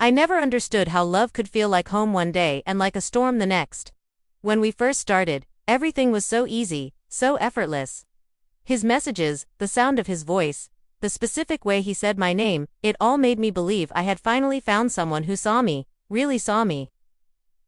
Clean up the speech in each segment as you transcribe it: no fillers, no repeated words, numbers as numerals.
I never understood how love could feel like home one day and like a storm the next. When we first started, everything was so easy, so effortless. His messages, the sound of his voice, the specific way he said my name, it all made me believe I had finally found someone who saw me, really saw me.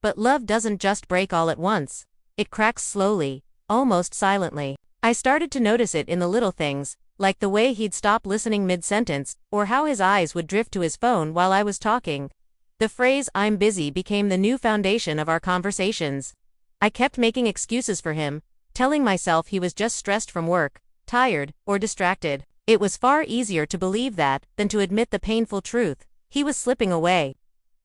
But love doesn't just break all at once. It cracks slowly, almost silently. I started to notice it in the little things, like the way he'd stop listening mid-sentence, or how his eyes would drift to his phone while I was talking. The phrase "I'm busy" became the new foundation of our conversations. I kept making excuses for him, telling myself he was just stressed from work, tired, or distracted. It was far easier to believe that than to admit the painful truth. He was slipping away.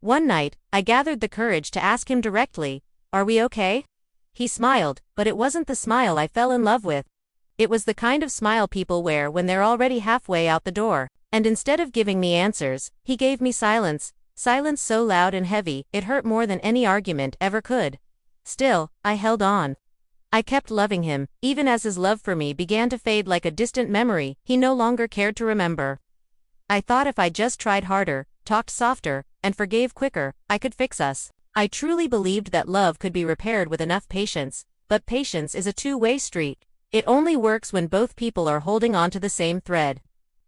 One night, I gathered the courage to ask him directly, "Are we okay?" He smiled, but it wasn't the smile I fell in love with. It was the kind of smile people wear when they're already halfway out the door. And instead of giving me answers, he gave me silence. Silence so loud and heavy, it hurt more than any argument ever could. Still, I held on. I kept loving him, even as his love for me began to fade like a distant memory he no longer cared to remember. I thought if I just tried harder, talked softer, and forgave quicker, I could fix us. I truly believed that love could be repaired with enough patience, but patience is a two-way street. It only works when both people are holding on to the same thread.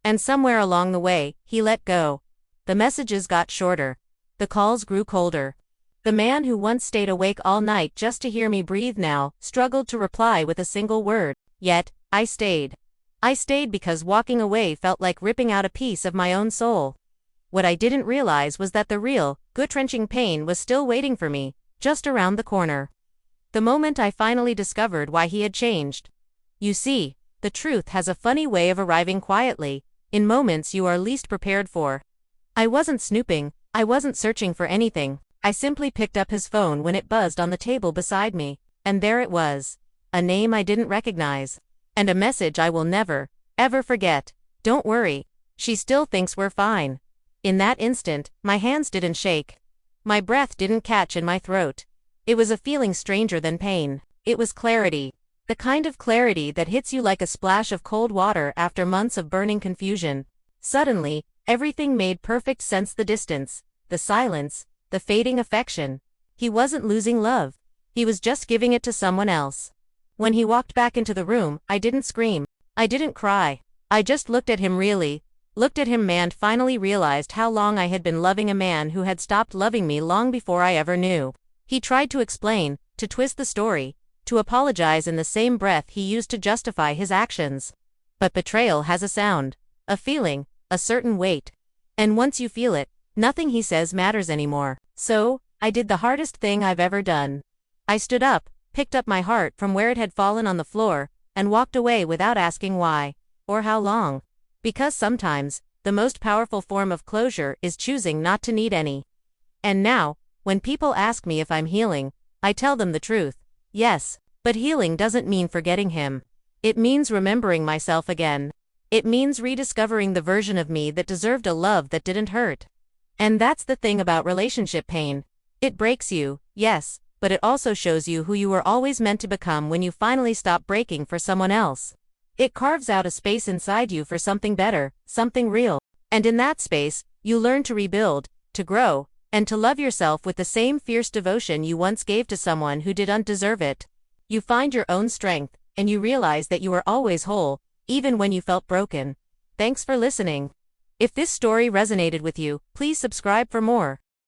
And somewhere along the way, he let go. The messages got shorter. The calls grew colder. The man who once stayed awake all night just to hear me breathe now struggled to reply with a single word. Yet, I stayed. I stayed because walking away felt like ripping out a piece of my own soul. What I didn't realize was that the real, gut-wrenching pain was still waiting for me, just around the corner. The moment I finally discovered why he had changed. You see, the truth has a funny way of arriving quietly, in moments you are least prepared for. I wasn't snooping, I wasn't searching for anything. I simply picked up his phone when it buzzed on the table beside me, and there it was. A name I didn't recognize. And a message I will never, ever forget. "Don't worry. She still thinks we're fine." In that instant, my hands didn't shake. My breath didn't catch in my throat. It was a feeling stranger than pain. It was clarity. The kind of clarity that hits you like a splash of cold water after months of burning confusion. Suddenly, everything made perfect sense. The distance, the silence, the fading affection. He wasn't losing love. He was just giving it to someone else. When he walked back into the room, I didn't scream. I didn't cry. I just looked at him really. Looked at him and finally realized how long I had been loving a man who had stopped loving me long before I ever knew. He tried to explain, to twist the story, to apologize in the same breath he used to justify his actions. But betrayal has a sound, a feeling, a certain weight. And once you feel it, nothing he says matters anymore. So, I did the hardest thing I've ever done. I stood up, picked up my heart from where it had fallen on the floor, and walked away without asking why, or how long. Because sometimes, the most powerful form of closure is choosing not to need any. And now, when people ask me if I'm healing, I tell them the truth. Yes, but healing doesn't mean forgetting him. It means remembering myself again. It means rediscovering the version of me that deserved a love that didn't hurt. And that's the thing about relationship pain. It breaks you, yes, but it also shows you who you were always meant to become when you finally stop breaking for someone else. It carves out a space inside you for something better, something real. And in that space, you learn to rebuild, to grow, and to love yourself with the same fierce devotion you once gave to someone who didn't deserve it. You find your own strength, and you realize that you are always whole, even when you felt broken. Thanks for listening. If this story resonated with you, please subscribe for more.